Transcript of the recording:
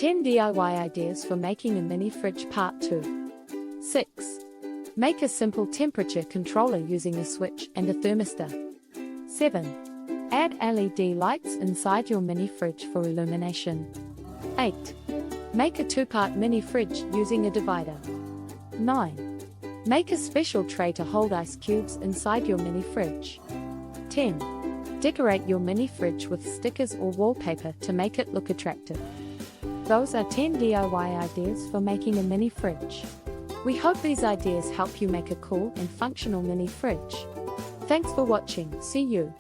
10 DIY ideas for making a mini fridge Part 2. 6. Make a simple temperature controller using a switch and a thermistor. 7. Add LED lights inside your mini fridge for illumination. 8. Make a 2-part mini fridge using a divider. 9. Make a special tray to hold ice cubes inside your mini fridge. 10. Decorate your mini fridge with stickers or wallpaper to make it look attractive. Those are 10 DIY ideas for making a mini fridge. We hope these ideas help you make a cool and functional mini fridge. Thanks for watching. See you.